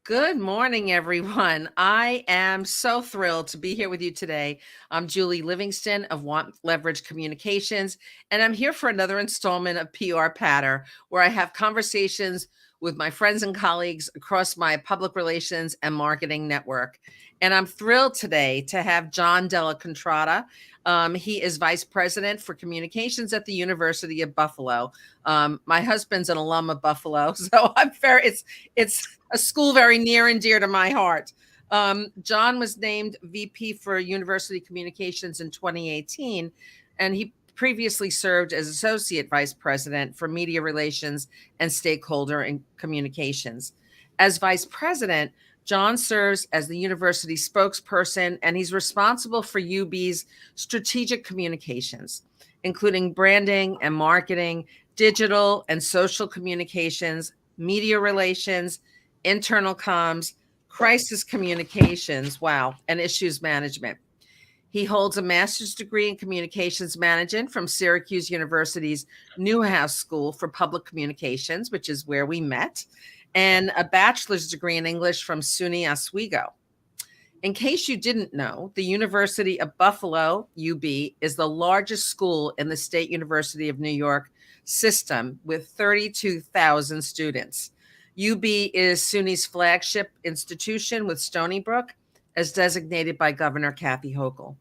Good morning, everyone. I am so thrilled to be here with you today. I'm Julie Livingston of Want Leverage Communications, and I'm here for another installment of PR Patter, where I have conversations with my friends and colleagues across my public relations and marketing network. And I'm thrilled today to have John Della Contrada. He is Vice President for Communications at the University of Buffalo. My husband's an alum of Buffalo, so it's a school very near and dear to my heart. John was named VP for University Communications in 2018, and he previously served as Associate Vice President for Media Relations and Stakeholder and Communications. As Vice President, John serves as the university spokesperson, and he's responsible for UB's strategic communications, including branding and marketing, digital and social communications, media relations, internal comms, crisis communications, and issues management. He holds a master's degree in communications management from Syracuse University's Newhouse School for Public Communications, which is where we met, and a bachelor's degree in English from SUNY Oswego. In case you didn't know, the University of Buffalo, UB, is the largest school in the State University of New York system with 32,000 students. UB is SUNY's flagship institution with Stony Brook, as designated by Governor Kathy Hochul.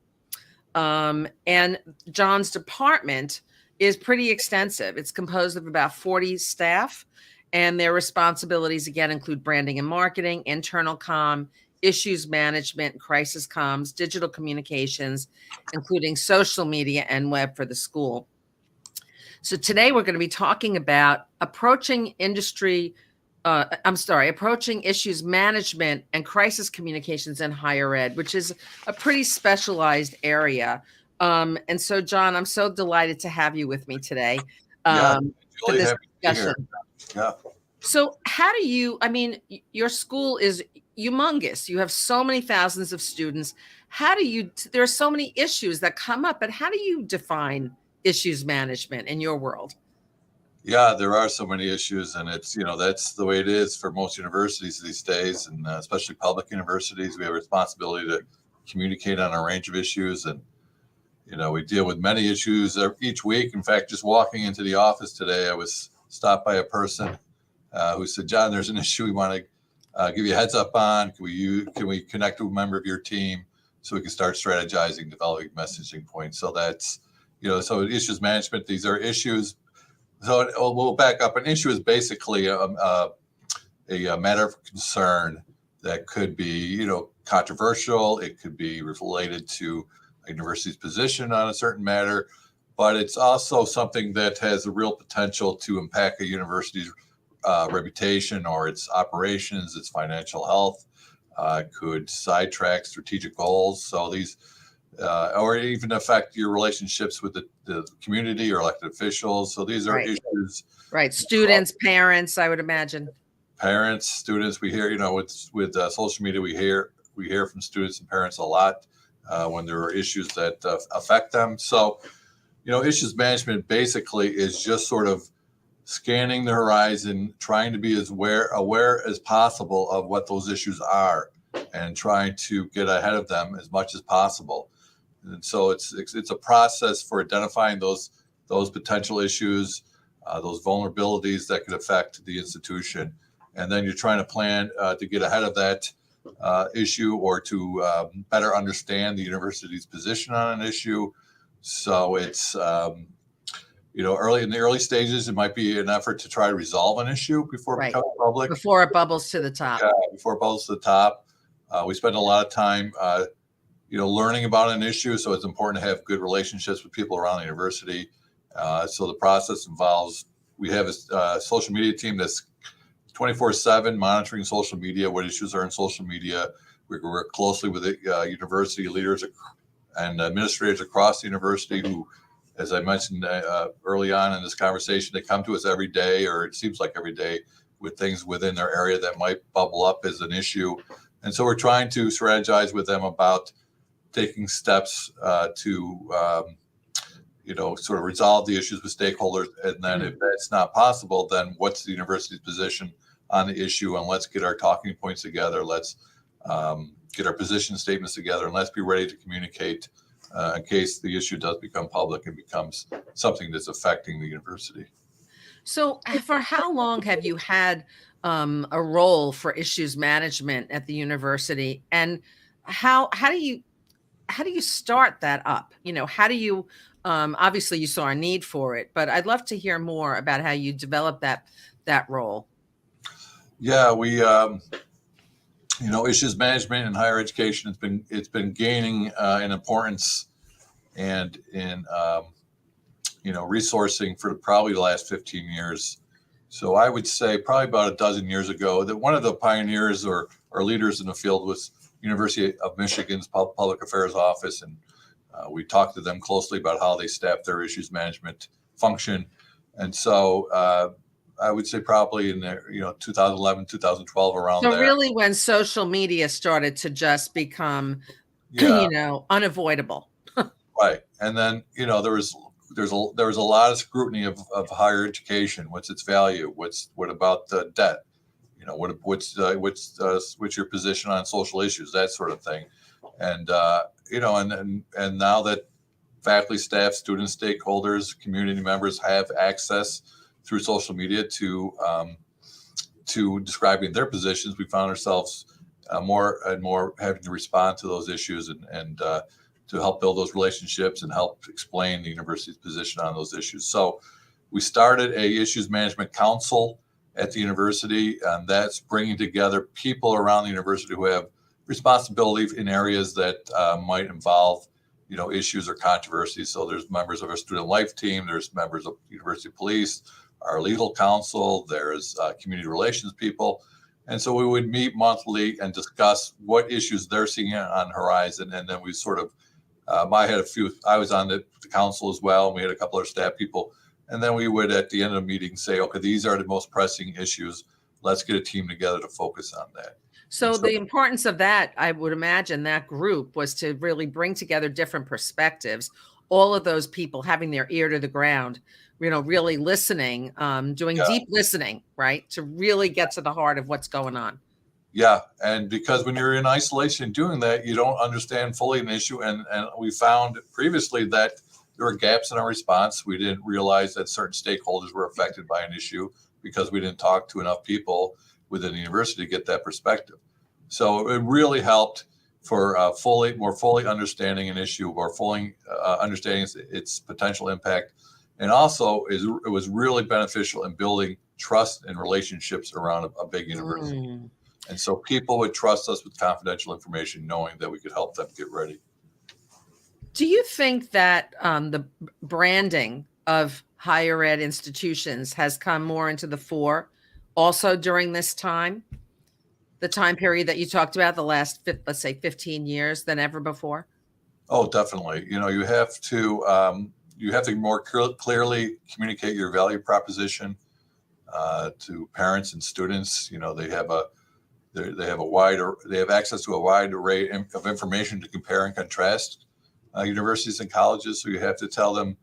And John's department is pretty extensive. It's composed of about 40 staff, and their responsibilities, again, include branding and marketing, internal comm, issues management, crisis comms, digital communications, including social media and web for the school. So today we're going to be talking about approaching issues management and crisis communications in higher ed, which is a pretty specialized area. And so, John, I'm so delighted to have you with me today Yeah, for really this happy to be discussion. here. Yeah. So your school is humongous. You have so many thousands of students. There are so many issues that come up, but how do you define issues management in your world? Yeah, there are so many issues, and that's the way it is for most universities these days, and especially public universities. We have a responsibility to communicate on a range of issues, and we deal with many issues each week. In fact, just walking into the office today, I was stopped by a person who said, "John, there's an issue we want to give you a heads up on. Can we connect with a member of your team so we can start strategizing, developing messaging points?" So that's so issues management. These are issues. So we'll back up. An issue is basically a matter of concern that could be, controversial. It could be related to a university's position on a certain matter, but it's also something that has a real potential to impact a university's reputation or its operations, its financial health. Could sidetrack strategic goals. So these. Or even affect your relationships with the community or elected officials. So these are issues. Right. Students, parents, I would imagine. Parents, students, we hear, with social media, we hear from students and parents a lot when there are issues that affect them. So, issues management basically is just sort of scanning the horizon, trying to be as aware as possible of what those issues are and trying to get ahead of them as much as possible. And so it's a process for identifying those potential issues, those vulnerabilities that could affect the institution, and then you're trying to plan to get ahead of that issue or to better understand the university's position on an issue. So it's in the early stages, it might be an effort to try to resolve an issue before it becomes public, before it bubbles to the top. Yeah, before it bubbles to the top. We spend a lot of time learning about an issue. So it's important to have good relationships with people around the university. So the process involves, we have a social media team that's 24/7 monitoring social media, what issues are in social media. We work closely with the university leaders and administrators across the university who, as I mentioned early on in this conversation, they come to us every day, or it seems like every day, with things within their area that might bubble up as an issue. And so we're trying to strategize with them about taking steps to, sort of resolve the issues with stakeholders. And then if that's not possible, then what's the university's position on the issue, and let's get our talking points together. Let's get our position statements together, and let's be ready to communicate in case the issue does become public and becomes something that's affecting the university. So, for how long have you had a role for issues management at the university, and how do you start that up? How do you obviously you saw a need for it, but I'd love to hear more about how you developed that role. Yeah, we issues management in higher education, it's been gaining in importance and in resourcing for probably the last 15 years. So I would say probably about a dozen years ago that one of the pioneers or leaders in the field was University of Michigan's Public Affairs Office, and we talked to them closely about how they staff their issues management function. And so I would say probably in the 2011, 2012, around So there. really, when social media started to just become, Yeah, unavoidable. right. And then there was a lot of scrutiny of higher education. What's its value? What about the debt? What's your position on social issues? That sort of thing. And and now that faculty, staff, students, stakeholders, community members have access through social media to describing their positions, we found ourselves more and more having to respond to those issues and to help build those relationships and help explain the university's position on those issues. So we started a issues management council at the university, and that's bringing together people around the university who have responsibility in areas that might involve issues or controversies. So there's members of our student life team, there's members of university police, our legal counsel, there's community relations people. And so we would meet monthly and discuss what issues they're seeing on the horizon. And then we sort of, I was on the council as well, and we had a couple of staff people. And then we would, at the end of the meeting, say, okay, these are the most pressing issues. Let's get a team together to focus on that. So the importance of that, I would imagine, that group was to really bring together different perspectives, all of those people having their ear to the ground, really listening, doing deep listening, right? To really get to the heart of what's going on. Yeah. And because when you're in isolation doing that, you don't understand fully an issue. And we found previously that there were gaps in our response. We didn't realize that certain stakeholders were affected by an issue because we didn't talk to enough people within the university to get that perspective. So it really helped for more fully understanding an issue, or fully understanding its potential impact. And also it was really beneficial in building trust and relationships around a big university. Mm. And so people would trust us with confidential information, knowing that we could help them get ready. Do you think that the branding of higher ed institutions has come more into the fore also during this time, the time period that you talked about, the last, let's say, 15 years, than ever before? Oh, definitely. You have to more clearly communicate your value proposition to parents and students. They have access to a wide array of information to compare and contrast universities and colleges. So you have to tell them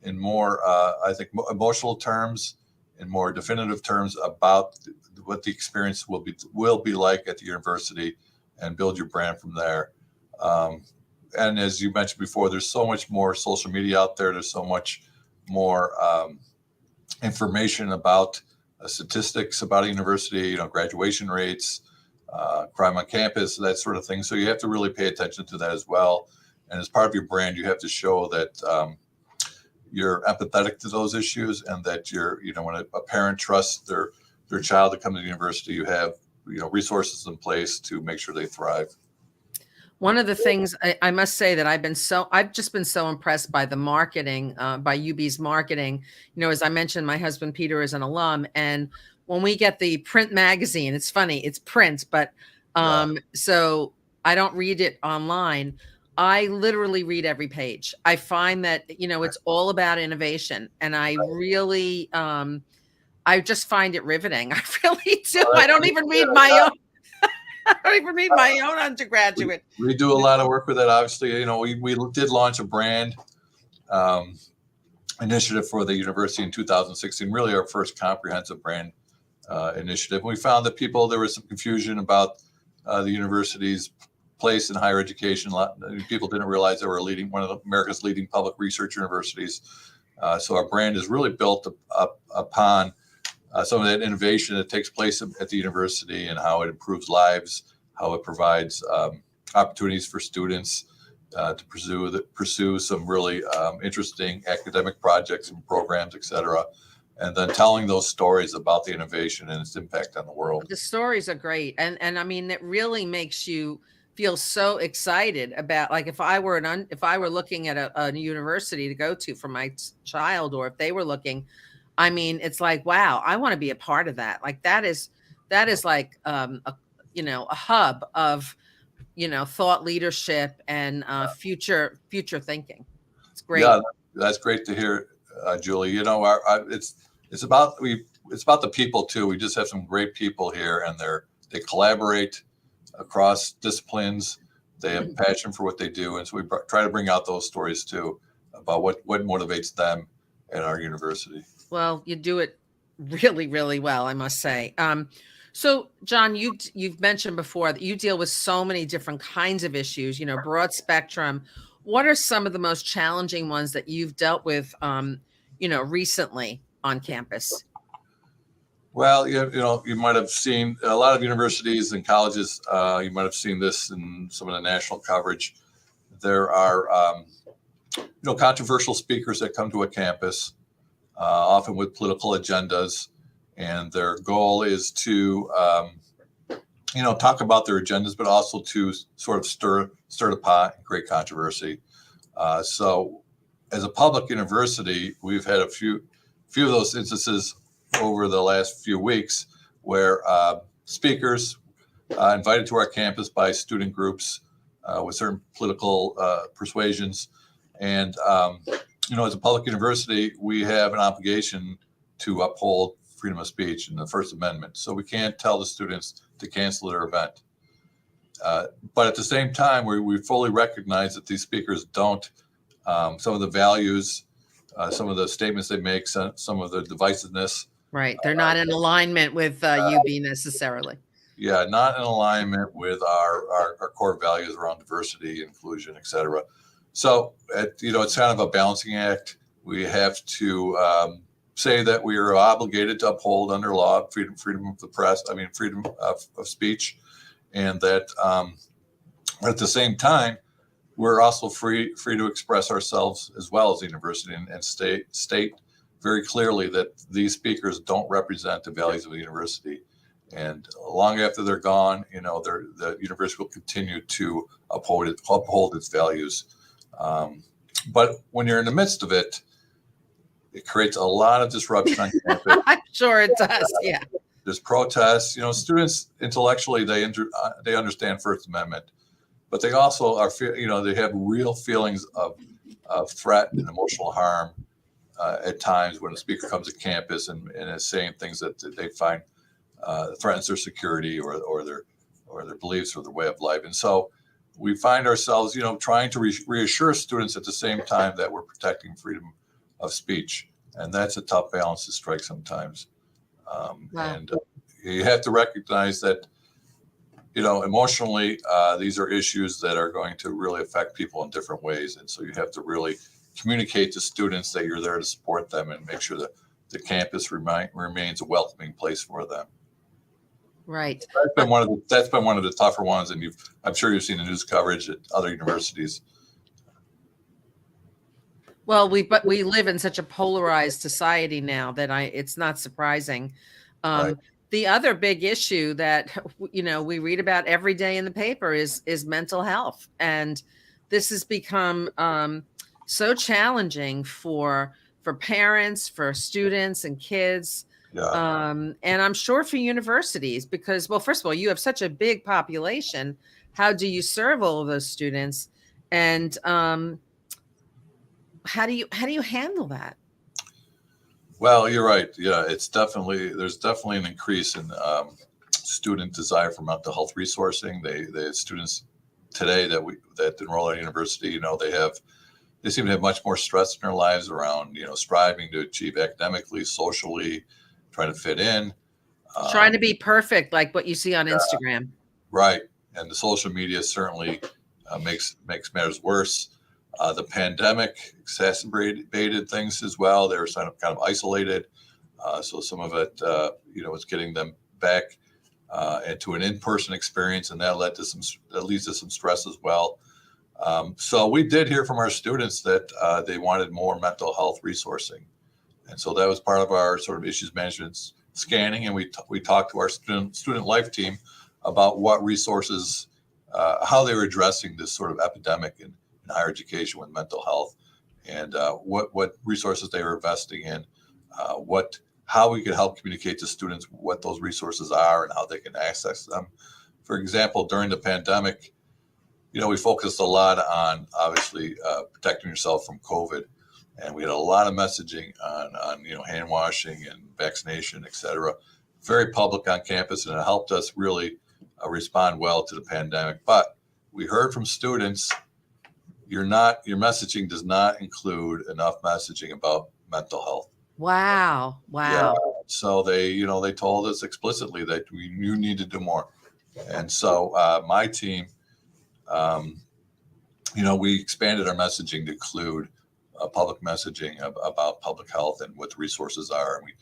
in more, I think, emotional terms, in more definitive terms about what the experience will be like at the university, and build your brand from there. And as you mentioned before, there's so much more social media out there. There's so much more information about statistics about a university, graduation rates, crime on campus, that sort of thing. So you have to really pay attention to that as well. And as part of your brand, you have to show that you're empathetic to those issues, and that when a parent trusts their child to come to the university, you have resources in place to make sure they thrive. One of the things I must say that I've just been so impressed by the marketing, by UB's marketing. As I mentioned, my husband Peter is an alum, and when we get the print magazine, it's funny, it's print, but so I don't read it online. I literally read every page. I find that, it's all about innovation, and I really, I just find it riveting. I really do. I don't even read my own. I don't even read my own undergraduate. We do a lot of work with that. Obviously, we did launch a brand initiative for the university in 2016, really our first comprehensive brand initiative. We found that there was some confusion about the university's place in higher education. People didn't realize they were one of America's leading public research universities. So our brand is really built up upon some of that innovation that takes place at the university and how it improves lives, how it provides opportunities for students to pursue some really interesting academic projects and programs, et cetera. And then telling those stories about the innovation and its impact on the world. The stories are great. And I mean, it really makes you feel so excited about, like, if I were looking at a university to go to for my child, or if they were looking, I mean, it's like, wow, I want to be a part of that. Like that is like, a hub of, thought leadership and future thinking. It's great. Yeah, that's great to hear, Julie. It's about the people too. We just have some great people here, and they collaborate across disciplines. They have passion for what they do, and so we try to bring out those stories too about what motivates them at our university. Well, you do it really, really well, I must say. So, John, you've mentioned before that you deal with so many different kinds of issues, broad spectrum. What are some of the most challenging ones that you've dealt with, recently on campus? Well, you might have seen a lot of universities and colleges. You might have seen this in some of the national coverage. There are, controversial speakers that come to a campus, often with political agendas, and their goal is to, talk about their agendas, but also to sort of stir the pot and create controversy. So, as a public university, we've had a few of those instances over the last few weeks where speakers invited to our campus by student groups with certain political persuasions. And, as a public university, we have an obligation to uphold freedom of speech and the First Amendment. So we can't tell the students to cancel their event. But at the same time, we fully recognize that these speakers don't, some of the values, some of the statements they make, some of the divisiveness. Right. They're not in alignment with UB necessarily. Yeah, not in alignment with our core values around diversity, inclusion, et cetera. So, it's kind of a balancing act. We have to say that we are obligated to uphold under law freedom of the press, freedom of speech, and that at the same time, we're also free to express ourselves as well as the university and state very clearly that these speakers don't represent the values of the university. And long after they're gone, the university will continue to uphold its values. But when you're in the midst of it, it creates a lot of disruption on campus. I'm sure it does. Yeah. There's protests. Students intellectually they understand First Amendment, but they also are they have real feelings of threat and emotional harm at times when a speaker comes to campus and is saying things that they find threatens their security or their beliefs or their way of life. And so we find ourselves, trying to reassure students at the same time that we're protecting freedom of speech. And that's a tough balance to strike sometimes. Wow. And you have to recognize that, emotionally, these are issues that are going to really affect people in different ways. And so you have to really communicate to students that you're there to support them and make sure that the campus remains a welcoming place for them. Right. That's been one of the tougher ones, and I'm sure you've seen the news coverage at other universities. Well, we live in such a polarized society now that it's not surprising. Right. The other big issue that we read about every day in the paper is mental health, and this has become so challenging for parents, for students and kids. Yeah. And I'm sure for universities, because, well, first of all, you have such a big population. How do you serve all of those students? And how do you handle that? Well, you're right. Yeah, there's definitely an increase in student desire for mental health resourcing. The students today that enroll at university, they seem to have much more stress in their lives around, striving to achieve academically, socially, trying to fit in. Trying to be perfect, like what you see on Instagram. Right. And the social media certainly makes matters worse. The pandemic exacerbated things as well. They were kind of isolated. So some of it, was getting them back into an in-person experience, and that leads to some stress as well. So we did hear from our students that they wanted more mental health resourcing. And so that was part of our sort of issues management scanning. And we talked to our student life team about what resources, how they were addressing this sort of epidemic in higher education with mental health, and what resources they were investing in, how we could help communicate to students what those resources are and how they can access them. For example, during the pandemic, we focused a lot on obviously protecting yourself from COVID, and we had a lot of messaging on hand washing and vaccination, et cetera, very public on campus, and it helped us really respond well to the pandemic. But we heard from students, your messaging does not include enough messaging about mental health. Wow. Yeah. So they told us explicitly that you need to do more. And so my team, we expanded our messaging to include public messaging about public health and what the resources are. And we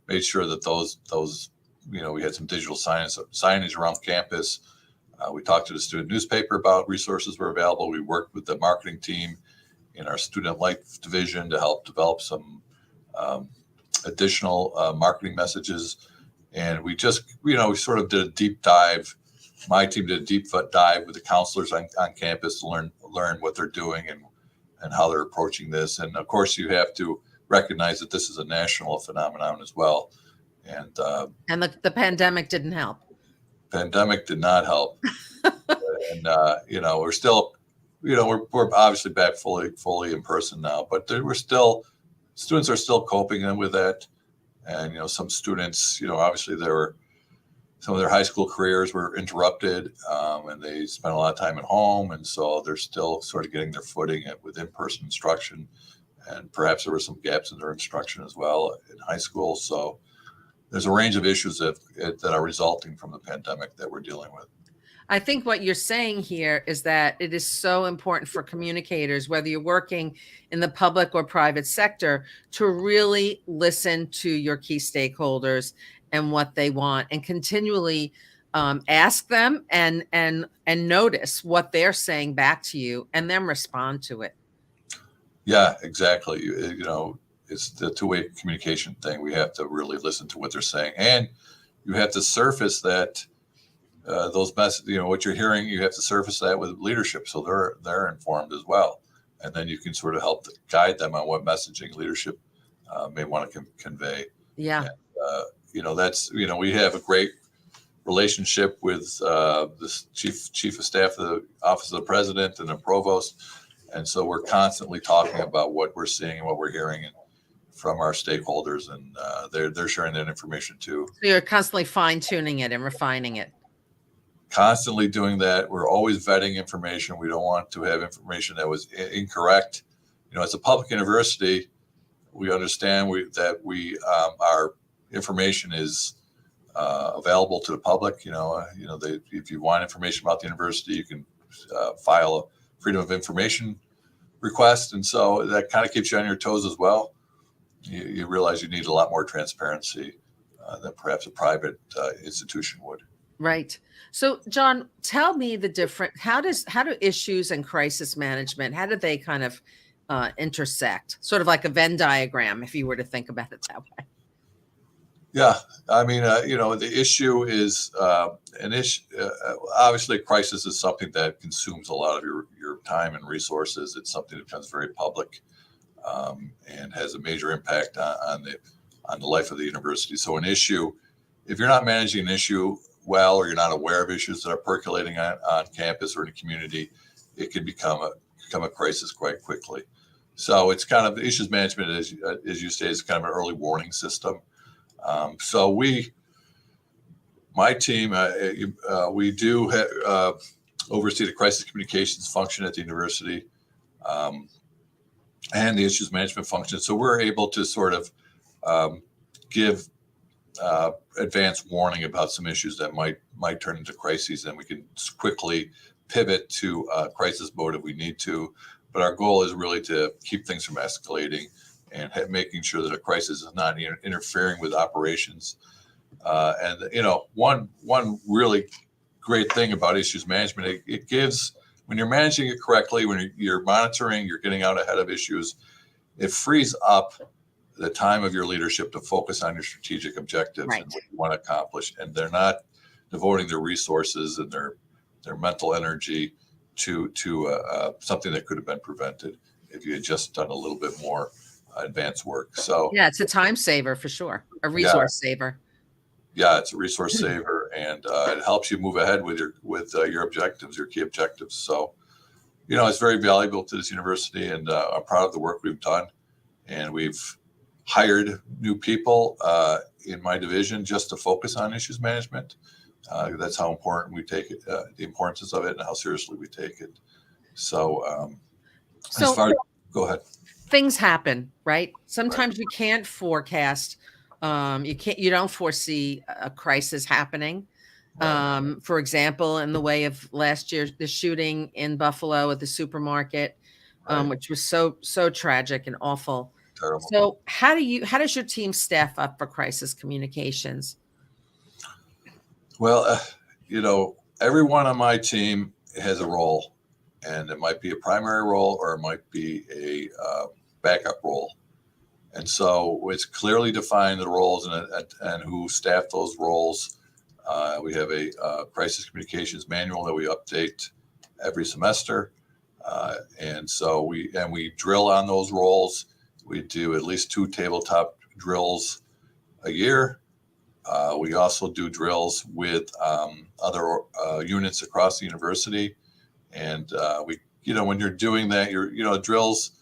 made sure that those we had some digital signage around campus. We talked to the student newspaper about resources were available. We worked with the marketing team in our student life division to help develop some additional marketing messages. And we just, we sort of did a deep dive. My team did a deep dive with the counselors on campus to learn what they're doing and how they're approaching this. And of course, you have to recognize that this is a national phenomenon as well. And the pandemic didn't help. Pandemic did not help. And we're still, we're obviously back fully in person now, but students are still coping with that. And some students, obviously some of their high school careers were interrupted, and they spent a lot of time at home, and so they're still sort of getting their footing with in-person instruction. And perhaps there were some gaps in their instruction as well in high school. So there's a range of issues that are resulting from the pandemic that we're dealing with. I think what you're saying here is that it is so important for communicators, whether you're working in the public or private sector, to really listen to your key stakeholders and what they want, and continually ask them and notice what they're saying back to you, and then respond to it. Yeah, exactly. It's the two-way communication thing. We have to really listen to what they're saying, and you have to surface that those messages. What you're hearing, you have to surface that with leadership, so they're informed as well, and then you can sort of help guide them on what messaging leadership may want to convey. Yeah. And, we have a great relationship with the chief of staff of the office of the president and the provost, and so we're constantly talking about what we're seeing and what we're hearing from our stakeholders, and they're sharing that information too. So you're constantly fine-tuning it and refining it. Constantly doing that. We're always vetting information. We don't want to have information that was incorrect. As a public university, we understand that our information is available to the public. If you want information about the university, you can file a Freedom of Information request, and so that kind of keeps you on your toes as well. You realize you need a lot more transparency than perhaps a private institution would. Right. So, John, tell me how do issues and crisis management, how do they kind of intersect? Sort of like a Venn diagram, if you were to think about it that way. Yeah, I mean, the issue is an issue. Obviously, crisis is something that consumes a lot of your time and resources. It's something that becomes very public and has a major impact on the life of the university. So, an issue, if you're not managing an issue well, or you're not aware of issues that are percolating on campus or in the community, it can become a crisis quite quickly. So, it's kind of issues management, as you say, is kind of an early warning system. So my team, we do oversee the crisis communications function at the university and the issues management function. So we're able to sort of give advance warning about some issues that might turn into crises, and we can quickly pivot to crisis mode if we need to. But our goal is really to keep things from escalating and making sure that a crisis is not interfering with operations. And one really great thing about issues management, it gives, when you're managing it correctly, when you're monitoring, you're getting out ahead of issues, it frees up the time of your leadership to focus on your strategic objectives Right. and what you want to accomplish. And they're not devoting their resources and their mental energy to something that could have been prevented if you had just done a little bit more advanced work. So Yeah, it's a time saver for sure, a resource saver. Yeah, it's a resource saver, and it helps you move ahead with your objectives, your key objectives. So, it's very valuable to this university, and I'm proud of the work we've done. And we've hired new people in my division just to focus on issues management. That's how important we take it, the importance of it, and how seriously we take it. So, go ahead. Things happen, right? Sometimes you can't forecast. You don't foresee a crisis happening. For example, in the way of last year, the shooting in Buffalo at the supermarket, which was so tragic and awful. Terrible. So how does your team staff up for crisis communications? Well, everyone on my team has a role, and it might be a primary role or it might be a backup role. And so it's clearly defined the roles and who staff those roles. We have a crisis communications manual that we update every semester. And so we drill on those roles. We do at least 2 tabletop drills a year. We also do drills with other units across the university. And when you're doing that, drills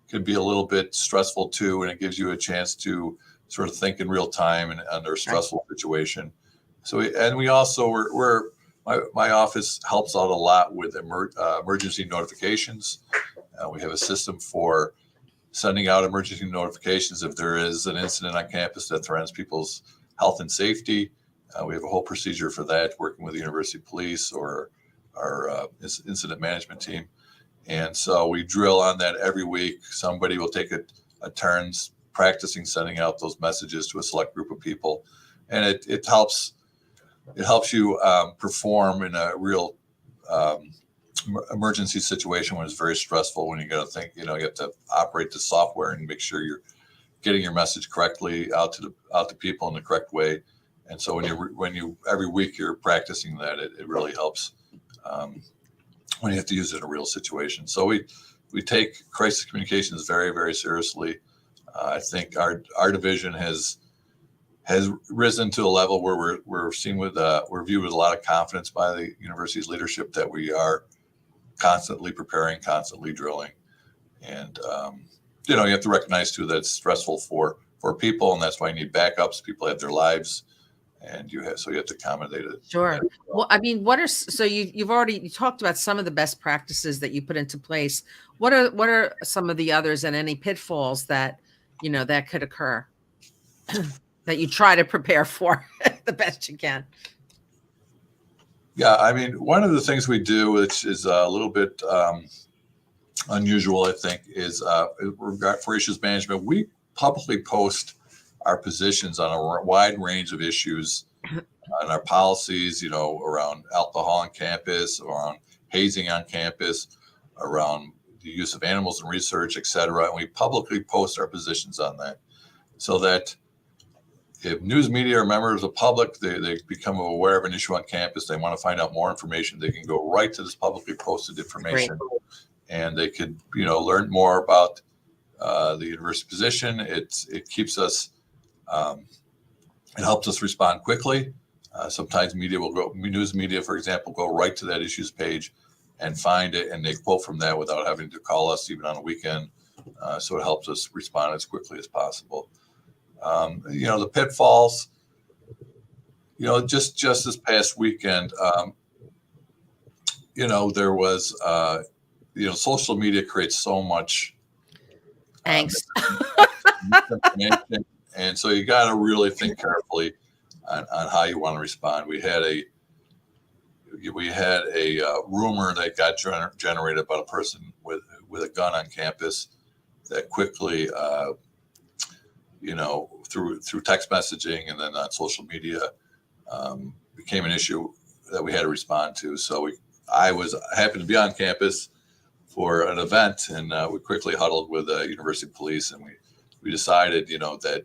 can be a little bit stressful too, and it gives you a chance to sort of think in real time and under a stressful situation. So my office helps out a lot with emergency notifications. We have a system for sending out emergency notifications if there is an incident on campus that threatens people's health and safety. We have a whole procedure for that, working with the university police or our incident management team. And so we drill on that every week. Somebody will take a turns practicing sending out those messages to a select group of people. And it helps you perform in a real emergency situation when it's very stressful, when you got to think, you have to operate the software and make sure you're getting your message correctly out to people in the correct way. And so when you every week you're practicing that, it really helps when you have to use it in a real situation. So we take crisis communications very, very seriously. I think our division has risen to a level where we're seen we're viewed with a lot of confidence by the university's leadership that we are constantly preparing, constantly drilling. And you have to recognize too that it's stressful for people, and that's why you need backups. People have their lives, and you have to accommodate it. Sure. Well, I mean, you've already talked about some of the best practices that you put into place. What are some of the others, and any pitfalls that that could occur that you try to prepare for the best you can? Yeah, I mean, one of the things we do, which is a little bit unusual, I think, is for issues management, we publicly post our positions on a wide range of issues and our policies, around alcohol on campus, around hazing on campus, around the use of animals in research, et cetera. And we publicly post our positions on that, so that if news media or members of the public, they become aware of an issue on campus, they want to find out more information, they can go right to this publicly posted information. Great. And they could, learn more about the university position. It keeps us, it helps us respond quickly. Sometimes news media, for example, go right to that issues page and find it, and they quote from that without having to call us even on a weekend. So it helps us respond as quickly as possible. The pitfalls, just this past weekend, there was, social media creates so much angst. And so you got to really think carefully on how you want to respond. We had a rumor that got generated about a person with a gun on campus that quickly, through text messaging and then on social media, became an issue that we had to respond to. So I happened to be on campus for an event, and we quickly huddled with university police, and we decided, that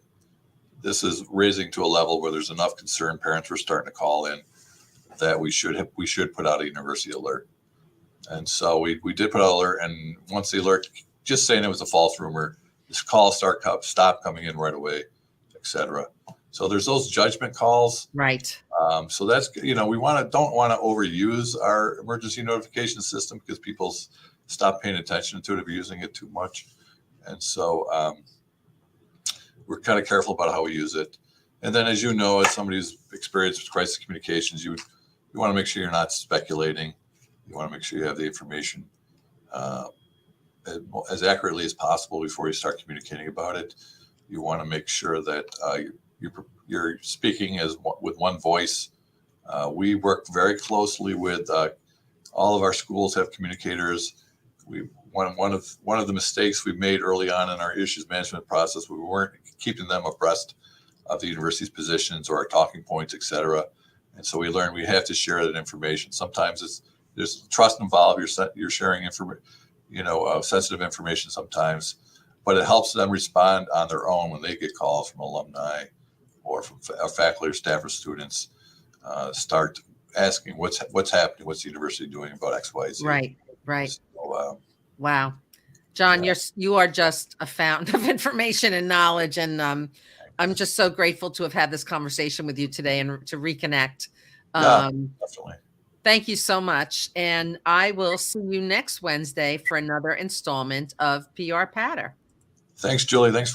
this is raising to a level where there's enough concern. Parents were starting to call in that we should put out a university alert. And so we did put out an alert, and once the alert, just saying it was a false rumor, this call stop coming in right away, etc. So there's those judgment calls. Right. So that's, we don't want to overuse our emergency notification system because people stop paying attention to it if you're using it too much. And so we're kind of careful about how we use it. And then, as you know, as somebody who's experienced with crisis communications, you want to make sure you're not speculating. You want to make sure you have the information as accurately as possible before you start communicating about it. You want to make sure that you're speaking with one voice. We work very closely with all of our schools have communicators. One of the mistakes we made early on in our issues management process, we weren't keeping them abreast of the university's positions or our talking points, et cetera. And so we learned we have to share that information. Sometimes there's trust involved. You're sharing sensitive information sometimes, but it helps them respond on their own when they get calls from alumni or from faculty or staff or students. Start asking what's happening, what's the university doing about X, Y, Z. Right. So, wow. John, you are just a fountain of information and knowledge. And I'm just so grateful to have had this conversation with you today and to reconnect. Definitely. Thank you so much. And I will see you next Wednesday for another installment of PR Patter. Thanks, Julie. Thanks